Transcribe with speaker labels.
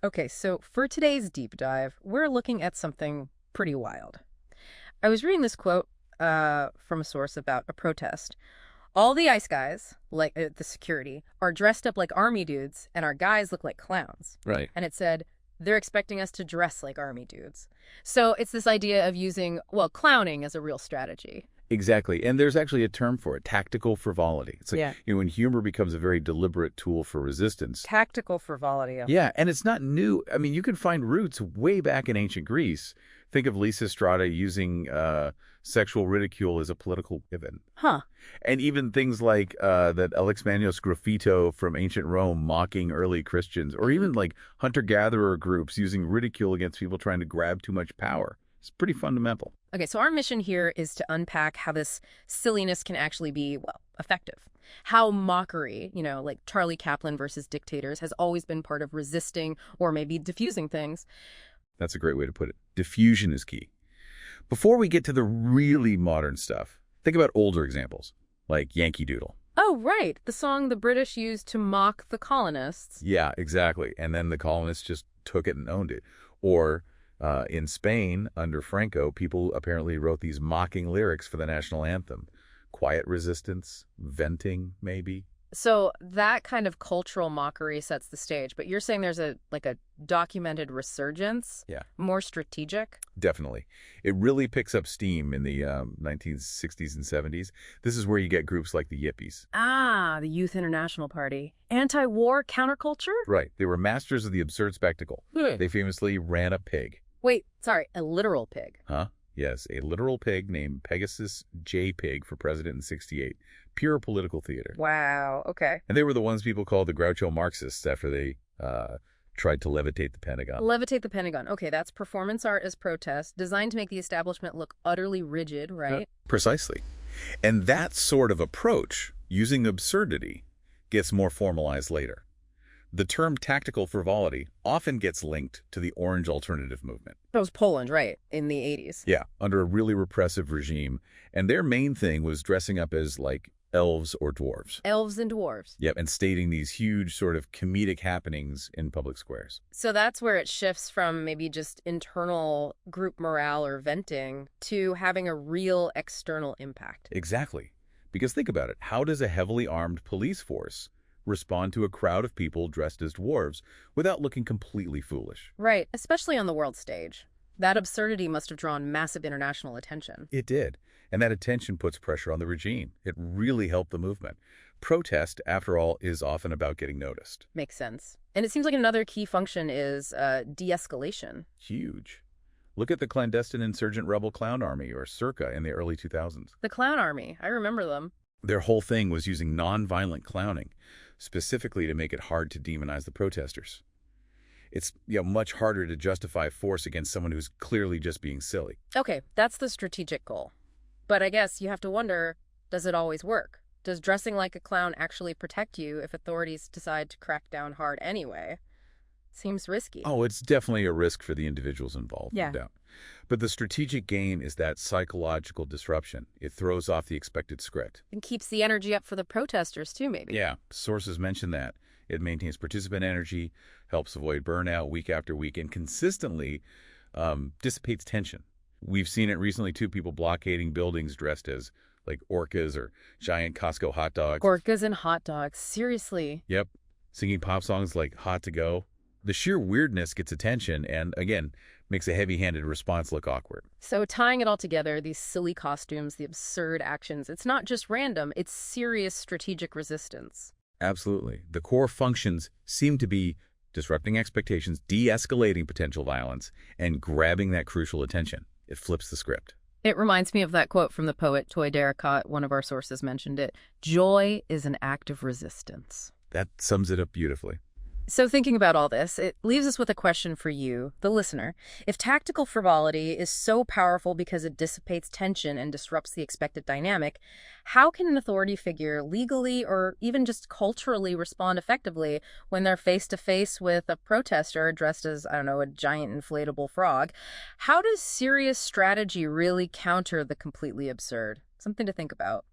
Speaker 1: Okay, so for today's deep dive, we're looking at something pretty wild. I was reading this quote from a source about a protest. All the ice guys, like the security, are dressed up like army dudes, and our guys look like clowns.
Speaker 2: Right.
Speaker 1: And it said, they're expecting us to dress like army dudes. So it's this idea of using, well, clowning as a real strategy.
Speaker 2: Exactly. And there's actually a term for it, tactical frivolity. It's like,
Speaker 1: Yeah.
Speaker 2: when humor becomes a very deliberate tool for resistance.
Speaker 1: Tactical frivolity.
Speaker 2: Yeah, and it's not new. I mean, you can find roots way back in ancient Greece. Think of Lysistrata Strata using sexual ridicule as a political weapon.
Speaker 1: Huh.
Speaker 2: And even things like that Alexmanios Graffito from ancient Rome mocking early Christians, or even like hunter-gatherer groups using ridicule against people trying to grab too much power. It's pretty fundamental.
Speaker 1: Okay, so our mission here is to unpack how this silliness can actually be, well, effective. How mockery, like Charlie Chaplin versus dictators, has always been part of resisting or maybe diffusing things.
Speaker 2: That's a great way to put it. Diffusion is key. Before we get to the really modern stuff, think about older examples, like Yankee Doodle.
Speaker 1: Oh, right. The song the British used to mock the colonists.
Speaker 2: Yeah, exactly. And then the colonists just took it and owned it. Or in Spain, under Franco, people apparently wrote these mocking lyrics for the national anthem. Quiet resistance, venting, maybe.
Speaker 1: So that kind of cultural mockery sets the stage, but you're saying there's a documented resurgence?
Speaker 2: Yeah.
Speaker 1: More strategic?
Speaker 2: Definitely. It really picks up steam in the 1960s and 70s. This is where you get groups like the Yippies.
Speaker 1: Ah, the Youth International Party. Anti-war counterculture?
Speaker 2: Right. They were masters of the absurd spectacle. They famously ran a pig.
Speaker 1: Wait, sorry, a literal pig.
Speaker 2: Huh? Yes, a literal pig named Pegasus J. Pig for president in '68. Pure political theater.
Speaker 1: Wow, okay.
Speaker 2: And they were the ones people called the Groucho Marxists after they tried to levitate the Pentagon.
Speaker 1: Levitate the Pentagon. Okay, that's performance art as protest, designed to make the establishment look utterly rigid, right?
Speaker 2: Precisely. And that sort of approach, using absurdity, gets more formalized later. The term tactical frivolity often gets linked to the Orange Alternative movement.
Speaker 1: That was Poland, right, in the 80s.
Speaker 2: Yeah, under a really repressive regime. And their main thing was dressing up as, like, elves or dwarves.
Speaker 1: Elves and dwarves.
Speaker 2: Yep, and stating these huge sort of comedic happenings in public squares.
Speaker 1: So that's where it shifts from maybe just internal group morale or venting to having a real external impact.
Speaker 2: Exactly. Because think about it. How does a heavily armed police force respond to a crowd of people dressed as dwarves without looking completely foolish?
Speaker 1: Right, especially on the world stage. That absurdity must have drawn massive international attention.
Speaker 2: It did. And that attention puts pressure on the regime. It really helped the movement. Protest, after all, is often about getting noticed.
Speaker 1: Makes sense. And it seems like another key function is de-escalation.
Speaker 2: Huge. Look at the clandestine insurgent rebel clown army, or CIRCUS, in the early 2000s.
Speaker 1: The clown army, I remember them.
Speaker 2: Their whole thing was using non-violent clowning, specifically to make it hard to demonize the protesters. It's much harder to justify force against someone who's clearly just being silly.
Speaker 1: Okay, that's the strategic goal. But I guess you have to wonder, does it always work? Does dressing like a clown actually protect you if authorities decide to crack down hard anyway? Seems risky.
Speaker 2: Oh, it's definitely a risk for the individuals involved,
Speaker 1: Yeah.
Speaker 2: no doubt. But the strategic gain is that psychological disruption. It throws off the expected script.
Speaker 1: And keeps the energy up for the protesters too, maybe.
Speaker 2: Yeah, sources mention that. It maintains participant energy, helps avoid burnout week after week, and consistently dissipates tension. We've seen it recently, too, people blockading buildings dressed as, like, orcas or giant Costco hot dogs.
Speaker 1: Orcas and hot dogs, seriously.
Speaker 2: Yep, singing pop songs like Hot to Go. The sheer weirdness gets attention and, again, makes a heavy-handed response look awkward.
Speaker 1: So tying it all together, these silly costumes, the absurd actions, it's not just random, it's serious strategic resistance.
Speaker 2: Absolutely. The core functions seem to be disrupting expectations, de-escalating potential violence, and grabbing that crucial attention. It flips the script.
Speaker 1: It reminds me of that quote from the poet Toy Derricott. One of our sources mentioned it. Joy is an act of resistance.
Speaker 2: That sums it up beautifully.
Speaker 1: So thinking about all this, it leaves us with a question for you, the listener. If tactical frivolity is so powerful because it dissipates tension and disrupts the expected dynamic, how can an authority figure legally or even just culturally respond effectively when they're face-to-face with a protester dressed as, I don't know, a giant inflatable frog? How does serious strategy really counter the completely absurd? Something to think about.